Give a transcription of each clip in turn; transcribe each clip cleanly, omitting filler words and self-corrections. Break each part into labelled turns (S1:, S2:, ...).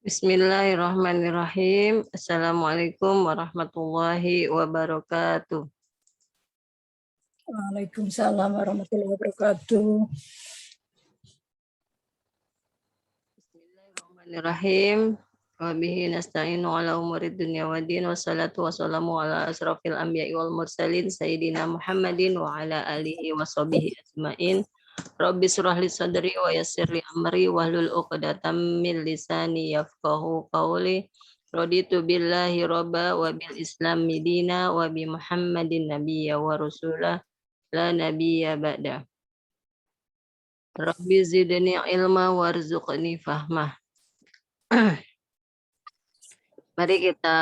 S1: Bismillahirrahmanirrahim. Assalamualaikum warahmatullahi wabarakatuh.
S2: Waalaikumsalam warahmatullahi wabarakatuh.
S1: Bismillahirrahmanirrahim. Wabihi nasta'inu ala umurid dunya wa din. Wassalatu wassalamu ala asrafil anbiya'i wal mursalin. Sayyidina Muhammadin wa ala alihi wa sahbihi ajma'in. Rabbi surah li sadri wa yassir li amri wahlul uqdatam min lisani yafqahu qawli. Raditu billahi robba wa bil islami dina wa bi Muhammadin nabiyya wa rasulah la nabiyya ba'da. Rabbi zidni ilma warzuqni fahmah. Mari kita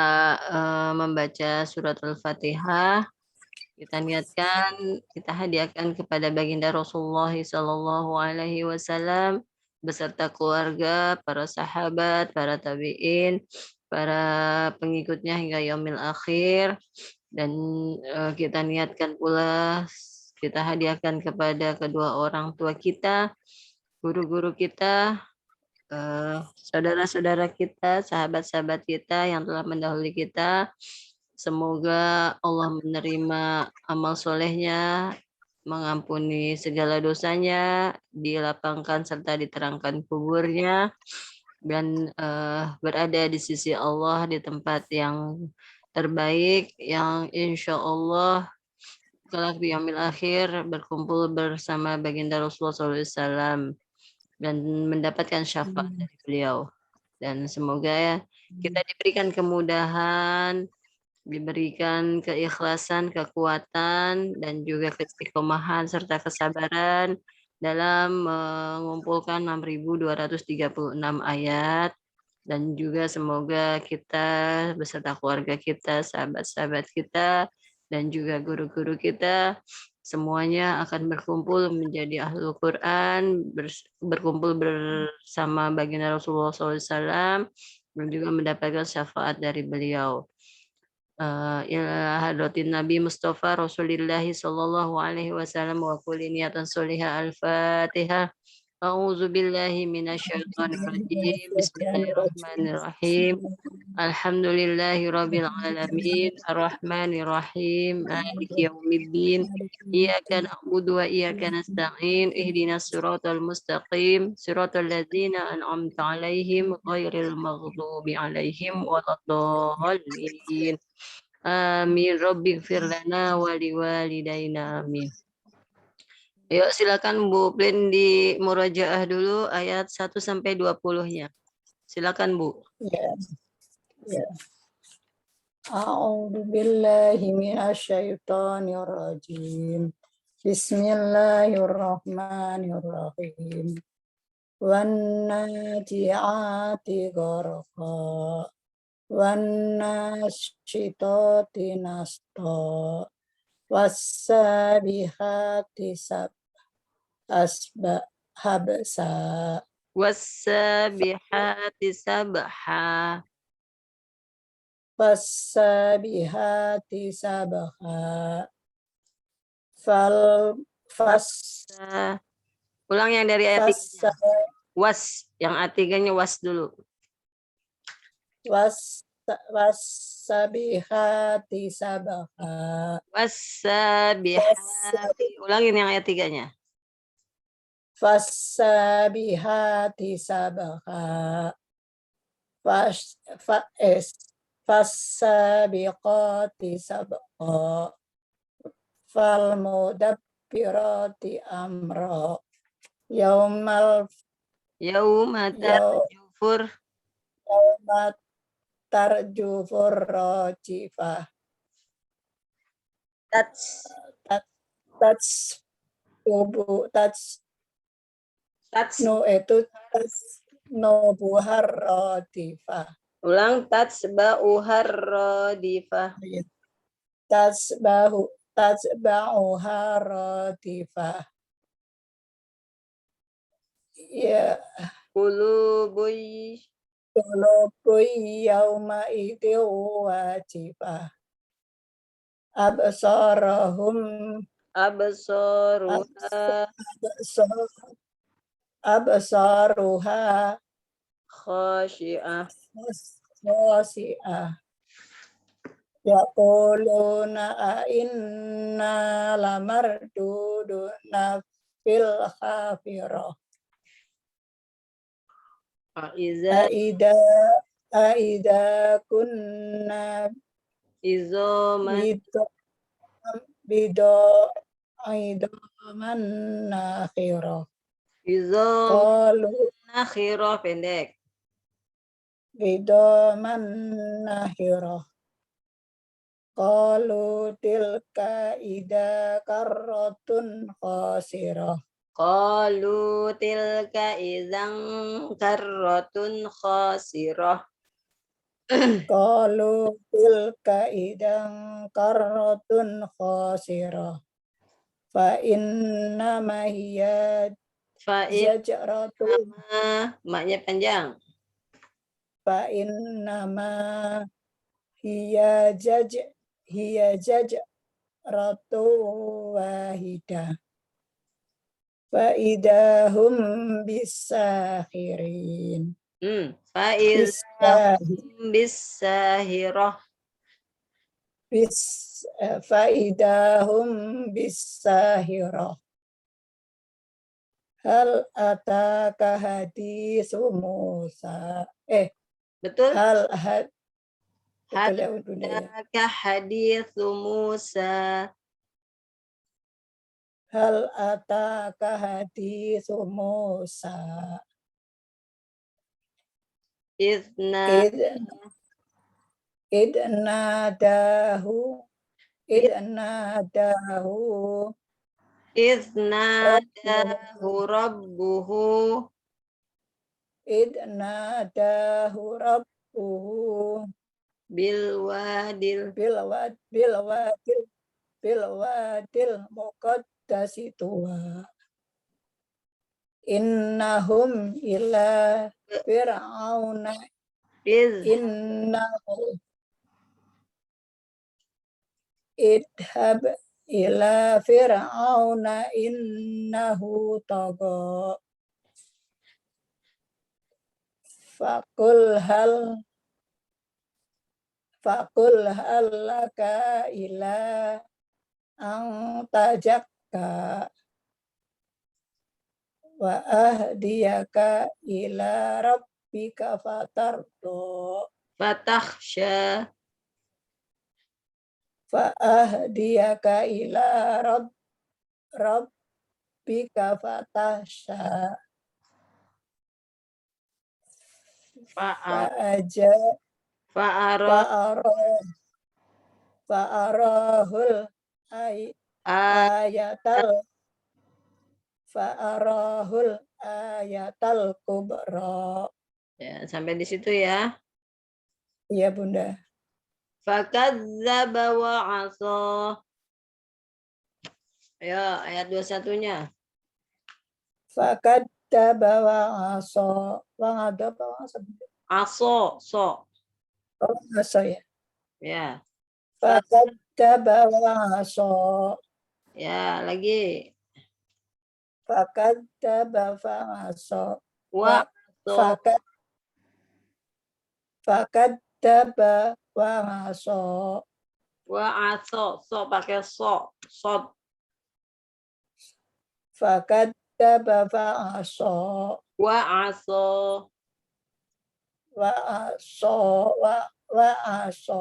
S1: membaca surat Al-Fatihah. Kita niatkan, kita hadiahkan kepada baginda Rasulullah Sallallahu Alaihi Wasallam beserta keluarga, para sahabat, para tabiin, para pengikutnya hingga yaumil akhir. Dan kita niatkan pula kita hadiahkan kepada kedua orang tua kita, guru-guru kita, saudara-saudara kita, sahabat-sahabat kita yang telah mendahului kita. Semoga Allah menerima amal solehnya, mengampuni segala dosanya, dilapangkan serta diterangkan kuburnya, dan berada di sisi Allah di tempat yang terbaik, yang insya Allah kelak di yaumil akhir berkumpul bersama baginda Rasulullah SAW dan mendapatkan syafaat dari beliau. Dan semoga kita diberikan kemudahan, diberikan keikhlasan, kekuatan, dan juga keistiqomahan serta kesabaran dalam mengumpulkan 6.236 ayat. Dan juga semoga kita beserta keluarga kita, sahabat-sahabat kita, dan juga guru-guru kita semuanya akan berkumpul menjadi ahlul Quran, berkumpul bersama baginda Rasulullah SAW, dan juga mendapatkan syafaat dari beliau. Ila hadratin Nabi Mustafa Rasulillahi Sallallahu Alaihi Wasallam wa kulli niyatan solihah al-Fatihah. A'udzu billahi minasyaitonir rajim. Bismillahirrahmanirrahim. Alhamdulillahi rabbil alamin. Arrahmanir rahim. Maliki yaumiddin. Iyyaka na'budu wa iyyaka nasta'in. Ihdinas siratal mustaqim. Siratal ladzina an'amta 'alaihim ghairil maghdubi 'alaihim waladdallin. Amin. Rabbighfir lana wa liwalidayna. Amin. Yuk silakan Bu Plin di murojaah dulu ayat 1 sampai 20-nya. Silakan Bu.
S2: Ya. Ya. A'udzu billahi minasyaitonir rajim. Bismillahirrahmanirrahim. Wan naji'ati gharqa. Wan nasyitati nasta. Was-sabihati habsa.
S1: Was-sabihati sabha.
S2: Was-sabihati sabha.
S1: Ulang yang dari ayat 3. Was, yang ayat 3-nya was dulu.
S2: Was-sabihati sabha.
S1: Was-sabihati. Ulangin yang ayat 3-nya.
S2: Was-sabihati sabha. Fas-sabiqati sabqa. Fal-mudabbirati amra. Yauma tarjufur rajifah. Nubuhar radifah.
S1: Ulang tatsba'uhar radifah.
S2: Tatsba'uhar radifah. Ya.
S1: Qulubuy
S2: yauma idin wajifah. Absaruha
S1: khasyi'ah.
S2: khasi'ah. Yaquluna inna lamarduduna fil hafirah.
S1: Aiza
S2: Aida kunna
S1: izoman
S2: bido aidaman nakhirah.
S1: izom
S2: Qalu
S1: nakhirah pendek.
S2: bidaman nakhirah. Qalu tilka ida karratun khasirah.
S1: Qalu tilka idzan karratun khasirah.
S2: Qalu tilka idan karratun khasirah. Fa inna ma hiya
S1: Fa'in
S2: zajratun
S1: maknya panjang.
S2: fa inna ma hiya zajratu wahidah. Fa idahum bisakhirin.
S1: Bisahirah.
S2: Faidahum bisahirah. Hal ataka hadisu Musa.
S1: Betul?
S2: Hal
S1: Hadaka hadithu Musa.
S2: Hal ataka hadisu Musa.
S1: Idna
S2: Idnadahu
S1: rabbuhu
S2: rabbuhu
S1: bilwadil
S2: bilwadil muqaddasi tuwa. Innahum ila fir'auna innahu idhab ila fir'auna innahu tagha. Faqul hal laka ila an tajakka wa ahdiyaka ila rabbika fatardo.
S1: fatakhsha
S2: Fa ahdiyaka ila rabbika fatahsha. Fa'arahul ayatal kubra.
S1: Ya, sampai di situ ya.
S2: Iya, Bunda.
S1: Fakadzdzaba wa 'asa. Ayo, ayat 21-nya.
S2: Fakadzdzaba wa 'asa. Wa ngadaba wa 'asa.
S1: Aso, so.
S2: Oh, 'asa ya.
S1: Ya.
S2: Fakadzdzaba wa 'asa.
S1: Ya, lagi.
S2: Fakadzdzaba wa 'asa.
S1: Wa so.
S2: Fakadzdzaba wa 'asa.
S1: Wa aso, so pakai so, sod.
S2: Fakadzdzaba wa 'asa.
S1: Wa aso.
S2: Wa asa.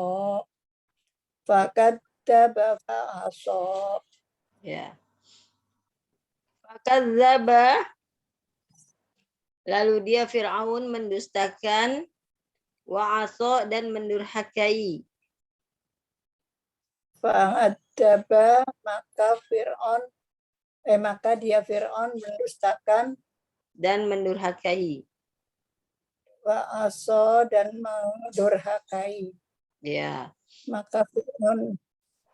S2: Fakadzdzaba wa asa.
S1: Ya. Fakadzdzaba, lalu dia Fir'aun mendustakan, wa asa dan mendurhakai.
S2: Fakadzdzaba, maka dia Fir'aun mendustakan
S1: Dan mendurhakai.
S2: Wa asa dan mendurhakai.
S1: Ya.
S2: Maka Fir'aun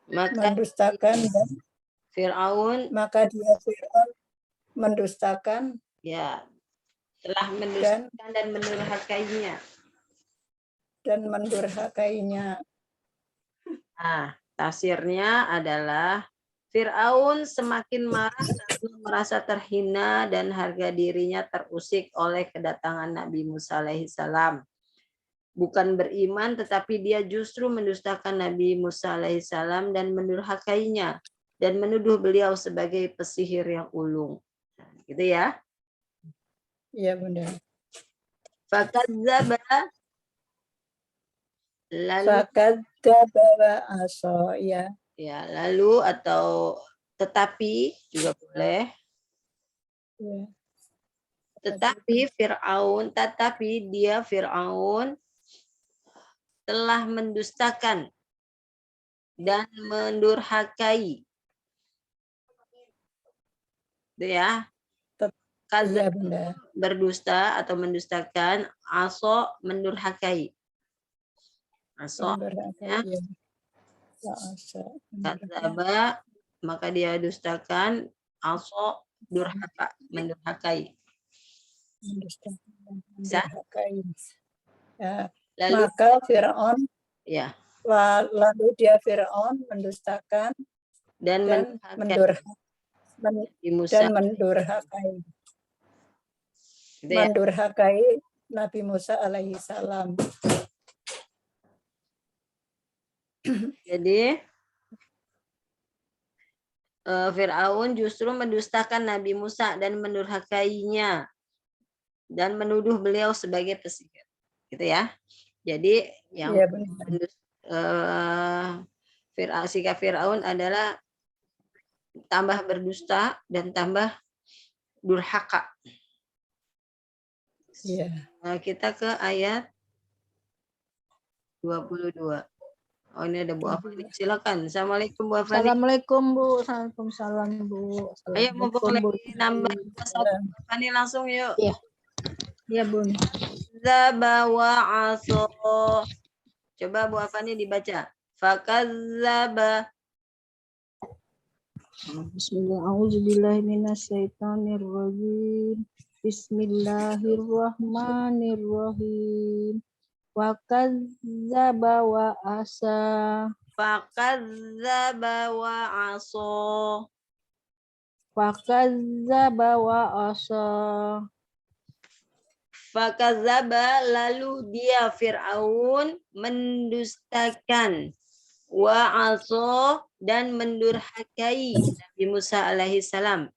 S2: mendustakan dan
S1: Fir'aun,
S2: maka dia Fir'aun mendustakan,
S1: ya, telah mendustakan dan mendurhakainya. Nah, tafsirnya adalah Fir'aun semakin marah karena merasa terhina dan harga dirinya terusik oleh kedatangan Nabi Musa alaihissalam. Bukan beriman, tetapi dia justru mendustakan Nabi Musa alaihissalam dan mendurhakainya dan menuduh beliau sebagai pesihir yang ulung. Nah, gitu ya.
S2: Iya, Bunda.
S1: Fakadzaba, lalu
S2: Fakadzaba wa asa, ya.
S1: ya, lalu atau tetapi juga boleh.
S2: Ya.
S1: Tetapi dia Fir'aun telah mendustakan dan mendurhakai. Itu ya.
S2: Iya, Bunda.
S1: Berdusta atau mendustakan, aso mendurhakai. Aso ya.
S2: Iya. Wa asa.
S1: Kadzaba, maka dia dustakan, aso durhaka, mendurhakai. Bisa?
S2: Ya.
S1: Lalu
S2: Maka Fir'aun,
S1: ya,
S2: lalu dia Fir'aun mendustakan
S1: dan
S2: mendurhakai
S1: gitu ya.
S2: Mendurhakai Nabi Musa alaihi salam.
S1: Jadi Fir'aun justru mendustakan Nabi Musa dan mendurhakainya dan menuduh beliau sebagai pesihir. Gitu ya. Jadi yang
S2: Iya, benar.
S1: sikap Fir'aun adalah tambah berdusta dan tambah durhaka.
S2: Iya.
S1: Nah, kita ke ayat 22. Oh, ini ada Bu Afani. Silakan. Assalamualaikum Bu Afani.
S3: Assalamualaikum Bu. Waalaikumsalam Bu.
S1: Ayo mumpung
S3: Bu.
S1: lagi nambah satu Bu Afani langsung yuk.
S3: Iya. Iya, Bun.
S1: Zabawa aso. Coba Bu Afani dibaca. Fakadzaba.
S3: Bismillahirrahmanirrahim. Bismillahirrahmanirrahim. Wa kadzdzaba wa asa.
S1: Fakadzaba wa aso.
S3: Wa kadzdzaba wa asa.
S1: Fakadzaba, lalu dia Fir'aun mendustakan, wa aso, dan mendurhakai Nabi Musa alaihissalam.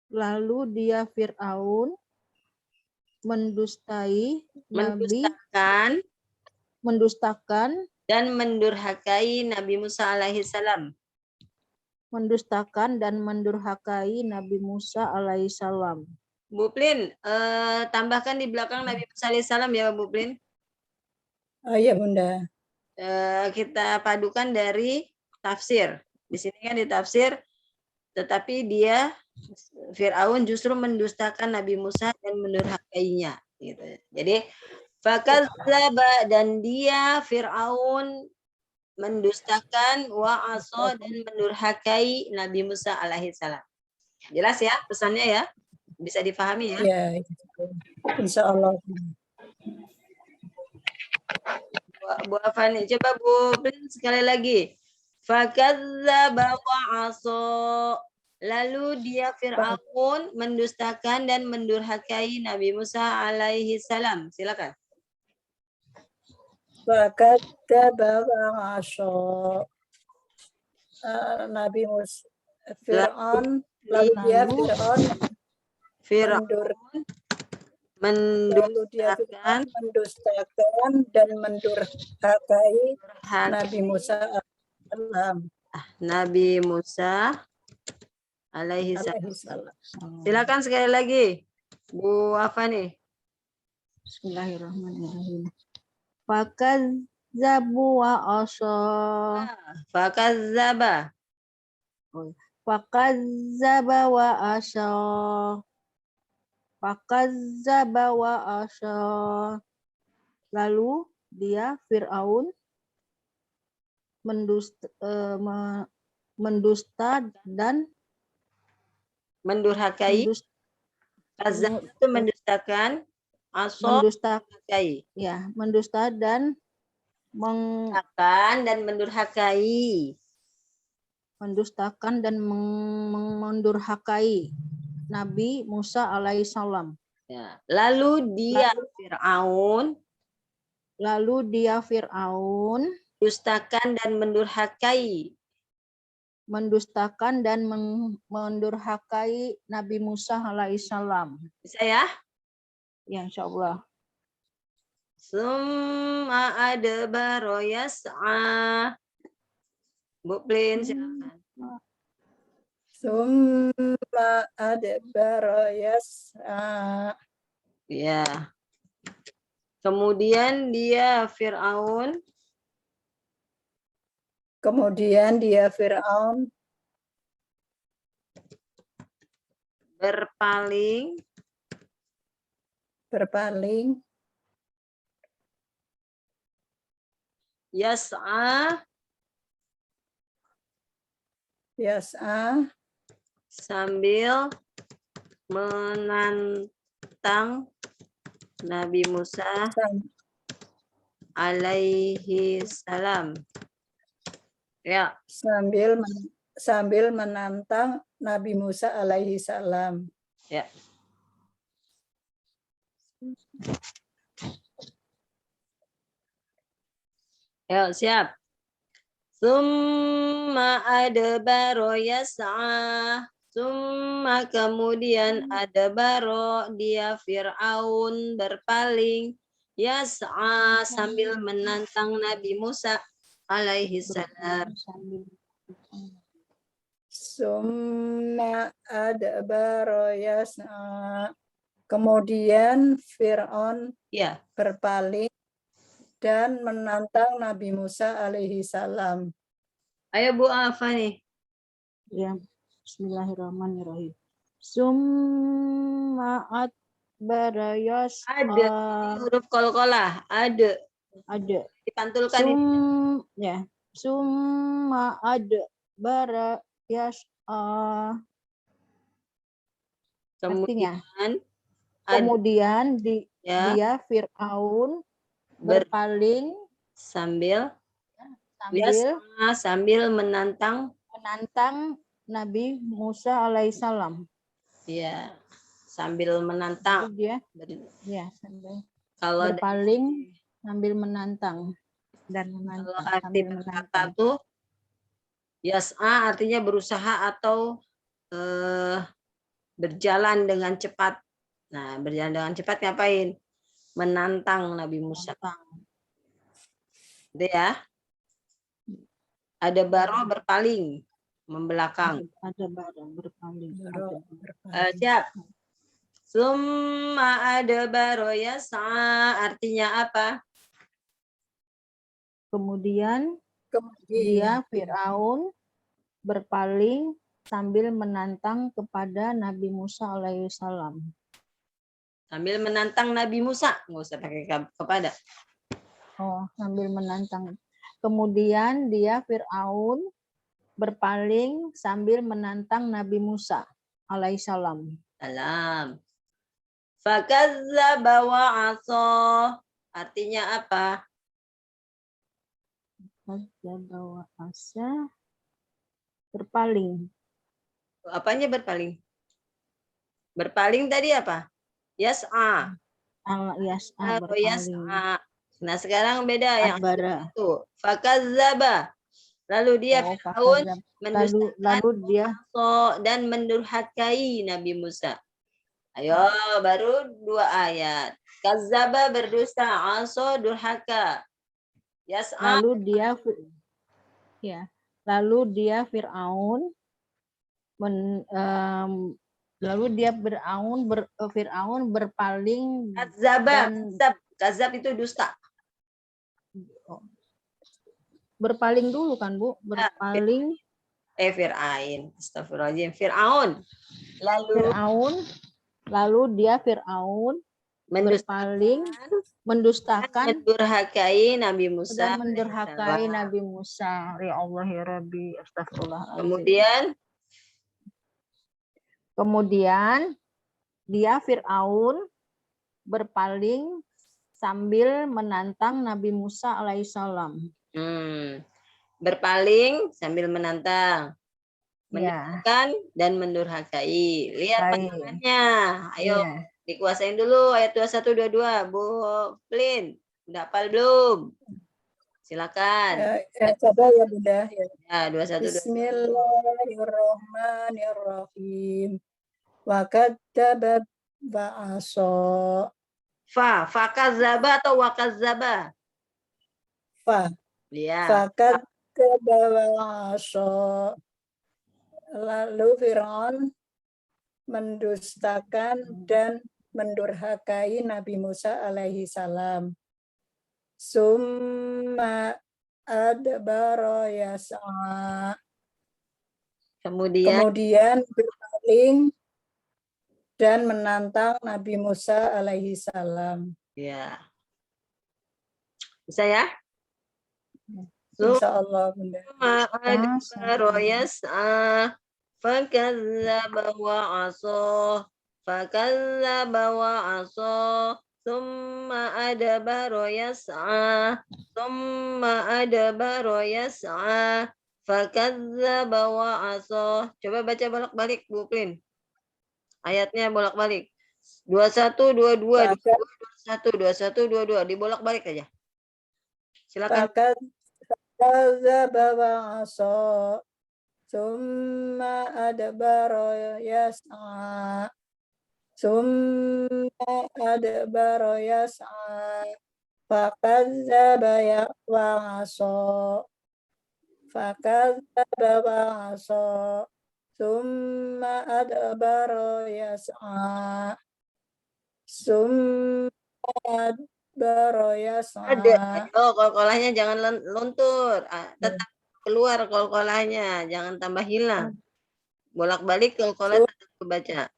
S3: Lalu dia Fir'aun mendustakan
S1: dan mendurhakai Nabi Musa alaihissalam.
S3: Mendustakan dan mendurhakai Nabi Musa alaihissalam.
S1: Bu Plin, tambahkan di belakang Nabi Musa alaihissalam ya Bu Plin.
S2: Oh iya, Bunda.
S1: Kita padukan dari tafsir. Di sini kan di tafsir, tetapi dia Fir'aun justru mendustakan Nabi Musa dan mendurhakainya. Gitu. Jadi fakadzaba, dan dia Fir'aun mendustakan, wa aso, dan mendurhakai Nabi Musa alaihissalam. Jelas ya pesannya ya? Bisa difahami ya?
S2: Ya, insya Allah.
S1: Bu Afani, coba Bu Plin sekali lagi. Fakadzaba wa aso. Lalu dia Fir'aun mendustakan dan mendurhakai Nabi Musa alaihi salam. Silakan.
S2: Fakadzaba wa asa. Nabi Musa Fir'aun, lalu dia mendustakan dan mendurhakai Nabi Musa
S1: alaihi salam. Silakan sekali lagi Bu Afani.
S3: Bismillahirrahmanirrahim. Fakadzabu wa asa.
S1: Fakadzaba.
S3: Fakadzaba wa asa. Fakadzaba wa asa. Lalu dia Fir'aun mendusta dan
S1: mendurhakai. Kadzab itu mendustakan, aso mendurhakai.
S3: Ya, mendusta dan
S1: mendurhakai.
S3: mendustakan dan mendurhakai Nabi Musa alaihissalam.
S1: Ya. Lalu dia Fir'aun
S3: Dustakan
S1: dustakan dan mendurhakai.
S3: mendurhakai Nabi Musa alaihissalam.
S1: Bisa ya?
S3: Ya, insyaallah.
S1: Summa adbara yas'a. Bu Plin, silakan.
S2: Summa adbara yas'a.
S1: Ya. Kemudian dia Fir'aun
S2: Kemudian dia Fir'aun
S1: berpaling yas'a sambil menantang Nabi Musa alaihi salam. Ya,
S2: sambil menantang Nabi Musa alaihi salam.
S1: ya. Ya, siap. Summa adbaro yas'a. Summa kemudian adbaro dia Fir'aun berpaling yas'a sambil menantang Nabi Musa alaihi salam.
S2: Summa adbara yas'a. Kemudian Fir'aun
S1: Ya,
S2: berpaling dan menantang Nabi Musa alaihi salam.
S1: ayo Bu Afani.
S3: Ya, bismillahirrahmanirrahim. Summa adbara yas'a.
S1: Ada ini huruf qalqalah, ada.
S3: Ada.
S1: Dipantulkan ini.
S3: Summa adbara yas'a. Artinya, kemudian
S1: ya,
S3: dia Fir'aun berpaling
S1: sambil menantang
S3: Nabi Musa alaihissalam.
S1: ya, sambil menantang. Kalau
S3: Berpaling sambil menantang dan
S1: kalau
S3: menantang.
S1: arti berkata tuh yas'a artinya berusaha atau berjalan dengan cepat. Nah, berjalan dengan cepat ngapain? Menantang Nabi Musa. Itu ya. Ada baro berpaling, membelakang.
S3: Ada baro berpaling.
S1: Siap. Summa ada baro yas'a artinya apa?
S3: Kemudian dia Fir'aun berpaling sambil menantang kepada Nabi Musa alaihissalam.
S1: Sambil menantang Nabi Musa, nggak usah pakai kepada.
S3: Oh, sambil menantang. Kemudian dia Fir'aun berpaling sambil menantang Nabi Musa alaihissalam.
S1: Salam. Fakadzdzaba wa 'asa. Artinya apa?
S3: Fakadzdzaba wa 'asa. Berpaling.
S1: Apanya berpaling? Berpaling tadi apa? Yas'a.
S3: Yas'a berpaling.
S1: Nah, sekarang beda yang
S3: itu.
S1: Fakadzdzaba. Lalu dia Fir'aun
S3: lalu dia
S1: dan mendurhakai Nabi Musa. Ayo, baru 2 ayat. Kazzaba berdusta, aso durhaka. Yas'a.
S3: Lalu dia Fir'aun Fir'aun berpaling.
S1: Kazzab itu dusta.
S3: Berpaling dulu kan, Bu? Berpaling.
S1: Astagfirullahaladzim. Fir'aun.
S3: Lalu dia Fir'aun berpaling, mendustakan,
S1: mendurhakai Nabi Musa.
S3: Dan mendurhakai Nabi Musa. Ya Allah ya Rabbi. Astagfirullahaladzim. Kemudian dia Fir'aun berpaling sambil menantang Nabi Musa alaihissalam.
S1: Berpaling sambil menantang.
S3: Ya.
S1: mendustakan dan mendurhakai. Lihat
S3: Baik.
S1: pandangannya. Ayo
S3: Iya.
S1: dikuasain dulu ayat 21 22. Bu Plin, udah hafal belum? Silakan.
S2: Coba ya Bunda. Ya.
S1: Ya, 21 22.
S2: Bismillahirrahmanirrahim. Wa kadzdzaba ba'asa.
S1: Fakazaba atau wakazaba?
S2: Fa.
S1: Ya.
S2: Fakadzdzaba ba'asa. Lalu Fir'aun mendustakan dan mendurhakai Nabi Musa alaihi salam. Summa adbara yas'a. Kemudian berpaling dan menantang Nabi Musa alaihi salam.
S1: Ya. Bisa ya?
S2: Insya Allah Bunda.
S1: Summa adbara yas'a fakadzdzaba wa 'asa fakadzdzaba wa 'asa summa adbara yas'a fakadzdzaba wa 'asa. Coba baca bolak-balik Bu Plin. Ayatnya bolak-balik. 21 22 21 21 22 dibolak-balik aja. Silakan.
S2: Fakadzdzaba wa 'asa. Summa adbara yas'a. Summa adbara yas'a. Fakadzdzaba wa 'asa. Fakadzdzaba wa 'asa. Summa adbara yas'a. Summa adbara yas'a.
S1: Ada. Ayo kol-kolahnya jangan luntur. Tetap keluar kol-kolahnya, jangan tambah hilang. Bolak-balik kol-kolah tetap kebaca.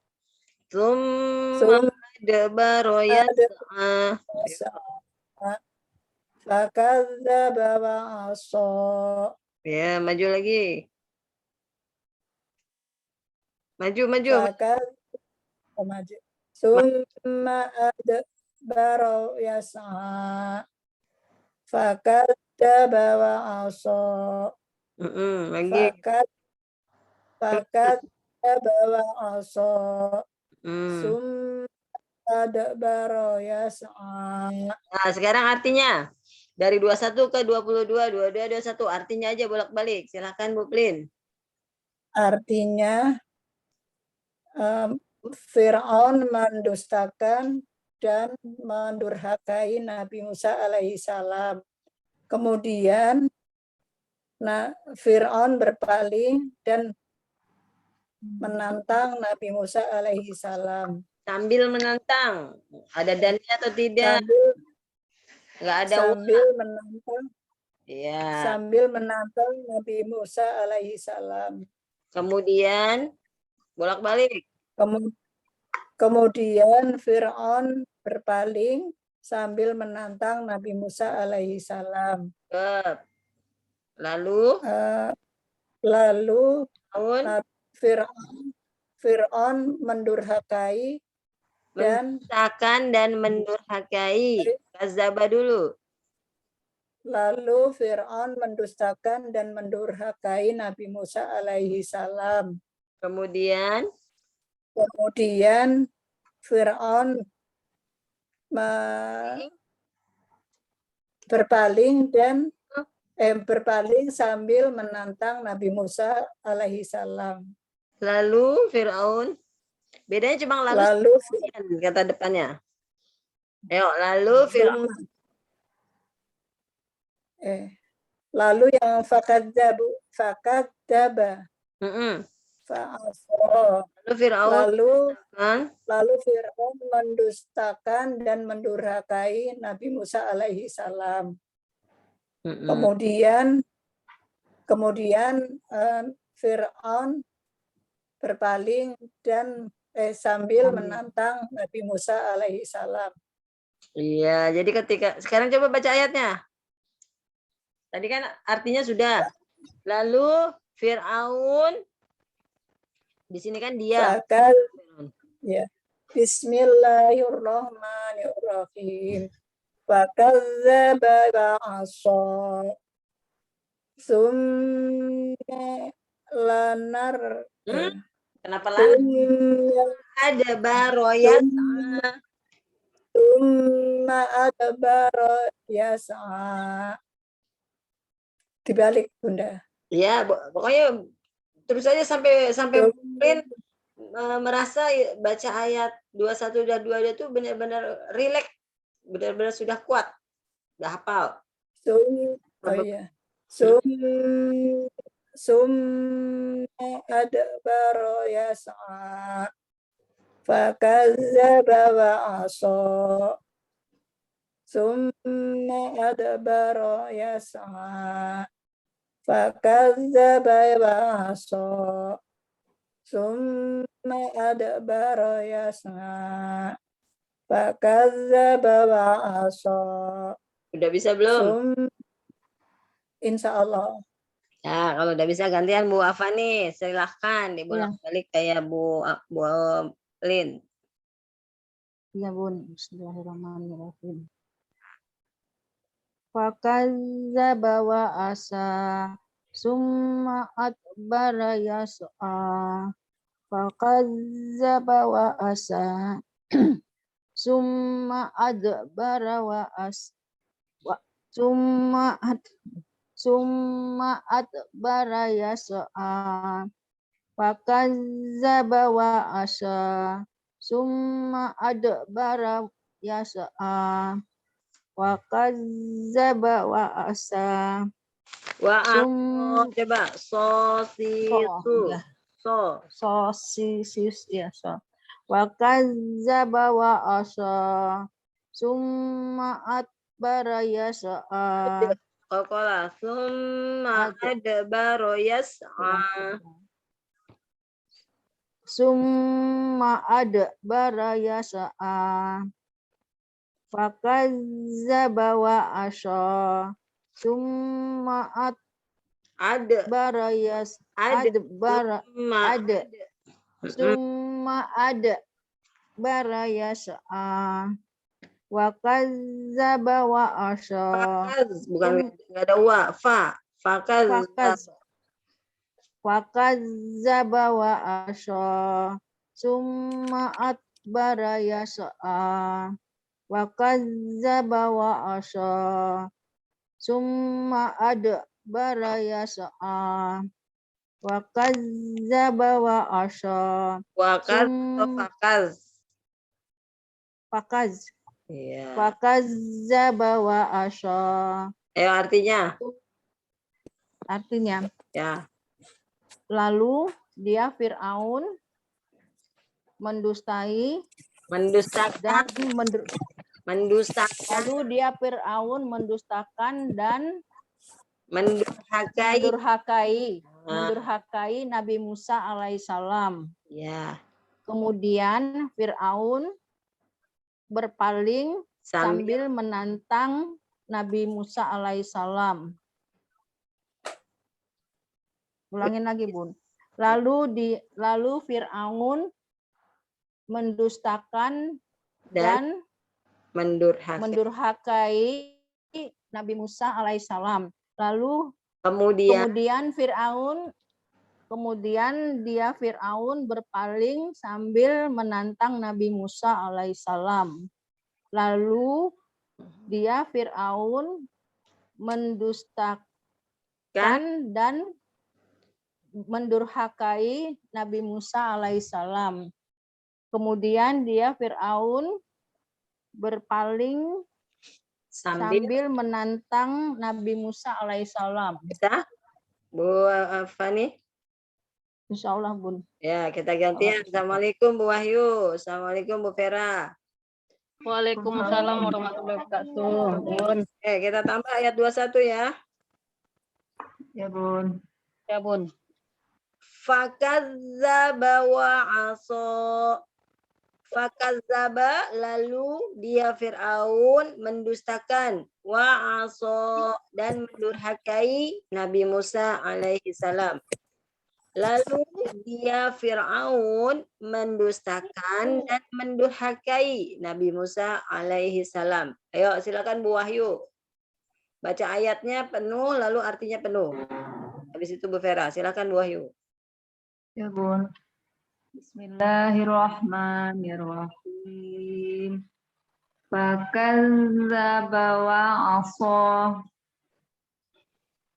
S1: Summa adbara yas'a.
S2: Fakadzdzaba wa 'asa.
S1: Ya, maju lagi. Maju.
S2: Summa adbara yas'a. Fakadzdzaba wa 'asa.
S1: Lagi.
S2: Fakadzdzaba wa 'asa.
S1: Hmm.
S2: Summa adbara yas'a.
S1: Nah, sekarang artinya dari 21 ke 22, 22, 21 artinya aja bolak-balik. Silakan Bu Plin.
S2: Artinya Fir'aun mendustakan dan mendurhakai Nabi Musa alaihi salam. Kemudian Fir'aun berpaling dan menantang Nabi Musa alaihi salam.
S1: Sambil menantang. Ada dannya atau tidak? Enggak ada.
S2: Sambil menantang.
S1: Iya.
S2: Sambil menantang Nabi Musa alaihi salam.
S1: Kemudian bolak-balik.
S2: Kemudian Fir'aun berpaling sambil menantang Nabi Musa alaihi salam.
S1: Lalu
S2: Fir'aun mendurhakai dan
S1: mendurhakai. Kazaba dulu.
S2: Lalu Fir'aun mendustakan dan mendurhakai Nabi Musa alaihi salam.
S1: Kemudian
S2: Fir'aun berpaling sambil menantang Nabi Musa alaihi salam.
S1: Lalu Fir'aun, bedanya cuma lalu kata depannya. Ayo, lalu Fir'aun.
S2: Lalu yang fakadzdzaba. Lalu Fir'aun mendustakan dan mendurhakai Nabi Musa alaihi salam. Kemudian Fir'aun berpaling dan sambil menantang Nabi Musa alaihi salam.
S1: Iya, jadi sekarang coba baca ayatnya. Tadi kan artinya sudah. Lalu Fir'aun, di sini kan dia.
S2: Ya. Bismillahirrahmanirrahim. Fakadzdzaba wa 'asa. lanar
S1: Kenapa lan?
S2: Summa
S1: Ada baro yas'a.
S2: adbara yas'a. Dibalik Bunda.
S1: Ya, pokoknya terus aja sampai Prin merasa baca ayat 21 dan 22 itu benar-benar rileks, benar-benar sudah kuat, udah hafal.
S2: Oh iya. Summa adbara yas'a. Fakazzaba wa asa. Summa adbara yas'a. Fakazzaba wa asa. Summa adbara yas'a. Fakazzaba wa asa.
S1: Udah bisa belum?
S2: Insya Allah.
S1: Ya, kalau udah bisa gantian Bu Afani, silahkan dibolak-balik kayak Bu Lin.
S3: Ya Bun, bismillahirrahmanirrahim. Fakazzaba wa asa, summa adbara yas'a. Fakazzaba wa asa, summa adbara wa as. Summa adbara yas'a. Fakazzaba wa asa, summa adbara yas'a. Wa kazzaba wa asa.
S1: Wa coba
S3: So. Wa kazzaba wa asa. Summa adbara yas'a.
S1: Qoqala summa adbara yas'a.
S3: Summa adbara yas'a. Fakazzaba wa asa. Summa adbara Summa adbara yas'a. Wa kazzaba wa asa.
S1: Bukan enggak ada wa, fa.
S3: Fakazzaba wa asa. Summa adbara yas'a. Wa kazzaba wa asa. Summa adbara yas'a. Wa kazzaba wa asa. Fakaz.
S1: Iya.
S3: Fakazzaba wa asa.
S1: Ayo artinya.
S3: Artinya.
S1: Ya.
S3: Lalu dia Fir'aun mendustakan. Lalu dia Fir'aun mendustakan dan mendurhakai Nabi Musa alaihissalam.
S1: Ya.
S3: Kemudian Fir'aun berpaling sambil menantang Nabi Musa alaihissalam. Ulangin lagi, Bun. Lalu Fir'aun mendustakan dan mendurhakai Nabi Musa alaihissalam. Lalu kemudian Fir'aun berpaling sambil menantang Nabi Musa alaihissalam. Lalu dia Fir'aun mendustakan dan mendurhakai Nabi Musa alaihissalam. Kemudian dia Fir'aun berpaling sambil menantang Nabi Musa alaihissalam.
S1: Bisa? Bu Fani?
S3: Insya Allah, Bun.
S1: Ya, kita gantian. Assalamualaikum Bu Wahyu. Assalamualaikum Bu Vera.
S4: Waalaikumsalam warahmatullahi wabarakatuh. Bun.
S1: Kita tambah ayat 21 ya.
S4: Ya, Bun. Ya, Bun.
S1: Fakazzaba wa asa. Fakazzaba, lalu dia Fir'aun mendustakan, wa asa, dan mendurhakai Nabi Musa alaihi salam. Lalu dia Fir'aun mendustakan dan mendurhakai Nabi Musa alaihi salam. Ayo silakan Bu Wahyu. Baca ayatnya penuh lalu artinya penuh. Habis itu Bu Vera, silakan Bu Wahyu.
S4: Ya Bun. Bismillahirrahmanirrahim. Fakadzdzaba wa 'asha.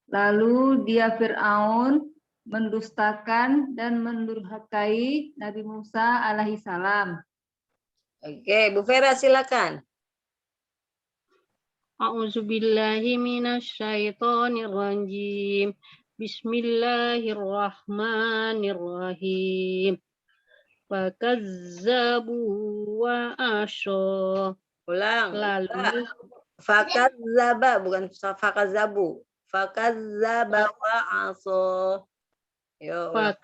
S4: Lalu dia Fir'aun mendustakan dan mendurhakai Nabi Musa alaihi salam.
S1: Oke, Bu Vera silakan.
S4: A'udzubillahi minasyaitonir rajim. Bismillahirrahmanirrahim. Fakazzabu wa asya.
S1: Ulang.
S4: Lalu
S1: Fakadzdzaba bukan fakazzabu. Fakadzdzaba wa aso. Yo, ulang.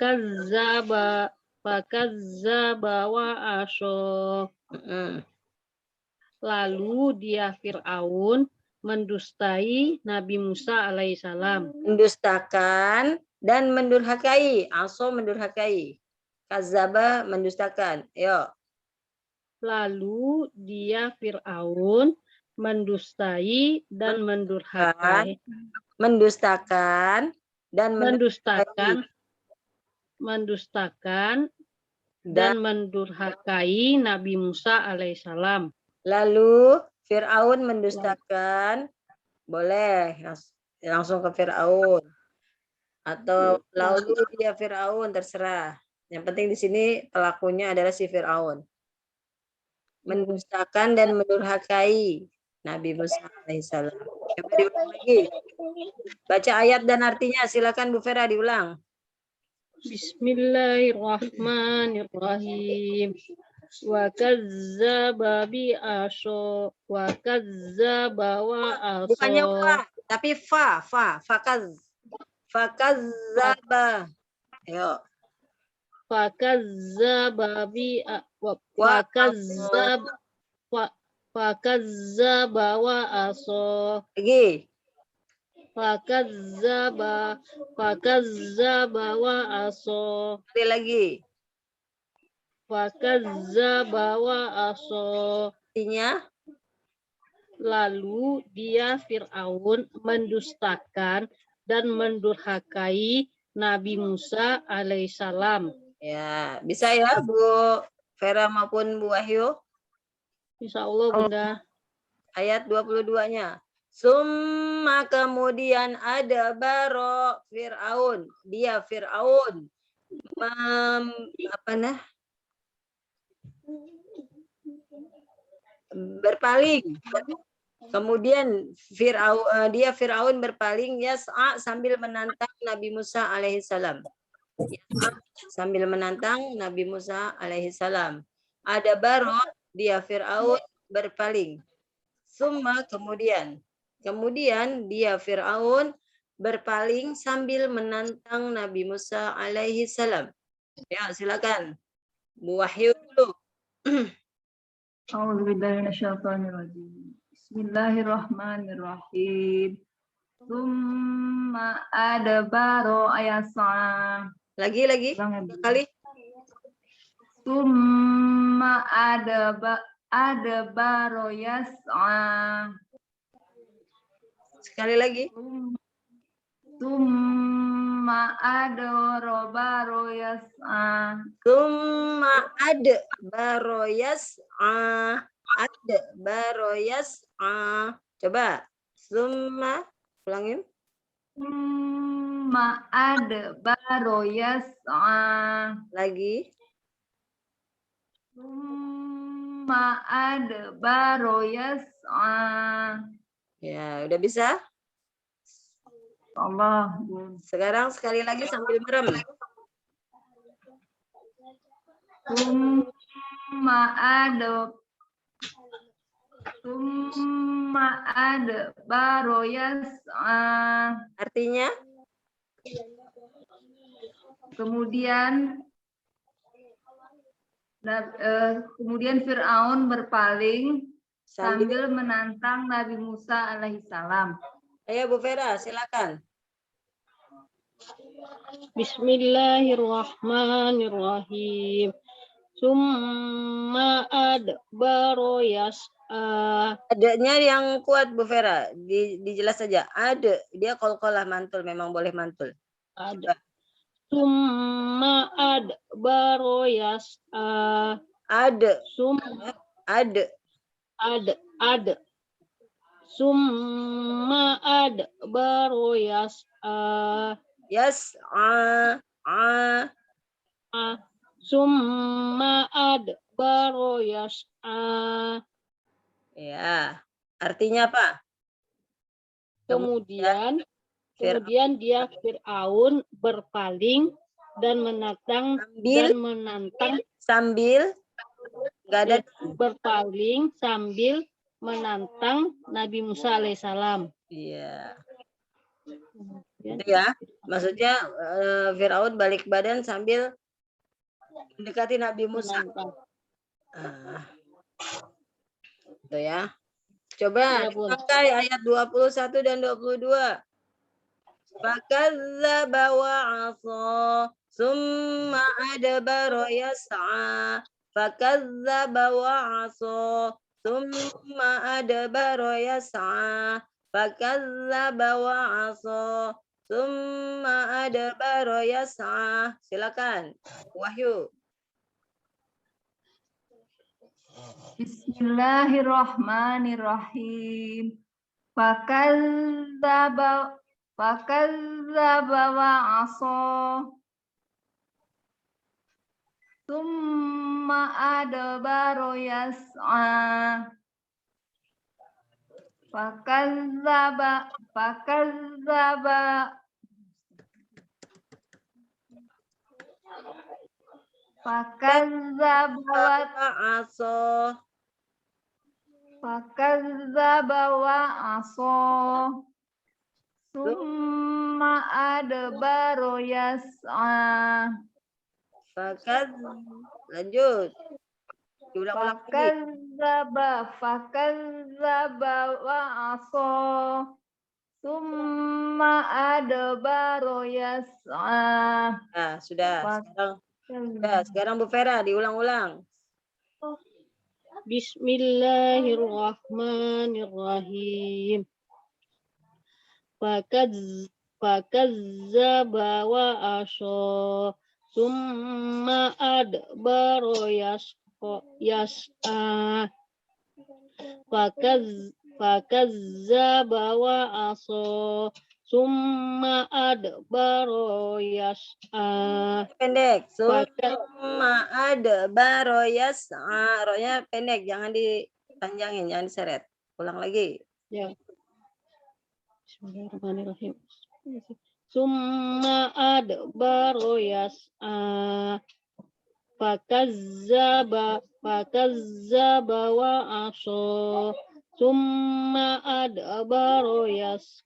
S4: fakazzaba wa asya.
S1: Mm-mm.
S4: Lalu dia Fir'aun mendustai Nabi Musa alaihissalam.
S1: Mendustakan dan mendurhakai. Aso mendurhakai. Kadzaba mendustakan. Yo.
S4: Lalu dia Fir'aun mendustai dan mendurhakai.
S1: Mendustakan dan
S4: Mendustakan dan mendurhakai Nabi Musa alaihissalam.
S1: lalu Fir'aun mendustakan, boleh langsung ke Fir'aun. Atau lalu dia Fir'aun, terserah. Yang penting di sini pelakunya adalah si Fir'aun. Mendustakan dan mendurhakai Nabi Musa alaihissalam. Coba diulang lagi. Baca ayat dan artinya, silakan Bu Vera diulang.
S4: Bismillahirrahmanirrahim. Wa kazzaba bi asya wa kazzaba wa
S1: Bukannya
S4: asya.
S1: fa, tapi fakazzaba. Ayo.
S4: Fakazzaba bi fakazzaba wa asya.
S1: Lagi.
S4: Fakazzaba wa asya.
S1: Sekali lagi.
S4: Fakazzaba wa asya.
S1: Artinya
S4: Lalu dia Fir'aun mendustakan dan mendurhakai Nabi Musa alaihissalam.
S1: ya, bisa ya Bu Vera maupun Bu Wahyu.
S4: Insya Allah Bunda.
S1: Ayat 22-nya. Summa kemudian ada baro Fir'aun. Dia Fir'aun. Berpaling. Kemudian dia Fir'aun berpaling yas'a sambil menantang Nabi Musa alaihissalam. Sambil menantang Nabi Musa alaihissalam. Ada baro dia Fir'aun berpaling. Summa kemudian dia Fir'aun berpaling sambil menantang Nabi Musa alaihissalam. Ya, silakan. Bu Wahyu dulu.
S4: Bismillahirrahmanirrahim. Summa adbaro ayasa.
S1: Lagi. Sekali.
S4: Summa adbaro yas'a.
S1: Sekali lagi.
S4: Summa adbaro yas'a.
S1: Summa adbaro yas'a. Adbaro yas'a. Coba. Summa ulangin.
S4: Summa adbaro yas'a.
S1: Lagi.
S4: Summa adbaro yas'a.
S1: Ya, udah bisa?
S4: Allah.
S1: Sekarang sekali lagi sambil merem.
S4: Summa adbaro yas'a.
S1: Artinya?
S4: Kemudian Fir'aun berpaling sambil menantang Nabi Musa alaihissalam.
S1: Ayo Bu Vera, silakan.
S4: Bismillahirrahmanirrahim. Summa adbaro yas'a.
S1: Adanya yang kuat Bu Vera, dijelas saja. Ada, dia qalqalah mantul, memang boleh mantul.
S4: Ada. summa adbaro yas'a. Summa adbaro yas'a. Summa adbaro yas'a.
S1: Ya, artinya apa?
S4: Kemudian dia Fir'aun berpaling dan menantang
S1: sambil nggak ada
S4: berpaling sambil menantang Nabi Musa alaihissalam.
S1: iya. Itu ya. Maksudnya Firaun balik badan sambil mendekati Nabi Musa.
S4: Menantang.
S1: Itu ya. Coba
S4: Ya, Bun.
S1: pakai ayat 21 dan 22. Fakadzdzaba wa 'asa, summa adbara yas'a. Fakadzdzaba wa 'asa, summa adbara yas'a. Fakadzdzaba wa 'asa, summa adbara yas'a. Silakan, Wahyu.
S5: Bismillahirrahmanirrahim. Fakadzdzaba wa 'asa. Summa adbara yas'a. Fakadzdzaba wa 'asa. Summa adbara yas'a.
S1: Lanjut. Diulang-ulang lagi.
S5: Fakadzdzaba wa 'asa. Summa adbara yas'a.
S1: Nah, sudah. Sekarang Bu Vera diulang-ulang.
S4: Bismillahirrahmanirrahim. Fakadzdzaba wa asha. Summa adbaro yas'a. Fakadzdzaba wa asha. Summa adbaro yas'a.
S1: Pendek. Summa adbaro yas'a. Rohnya pendek, jangan dipanjangin, jangan diseret. Ulang lagi.
S4: Ya. Bismillahirrahmanirrahim. Summa adbaro yas'a. Fakadzdzaba wa asha. Summa adbaro yas'a.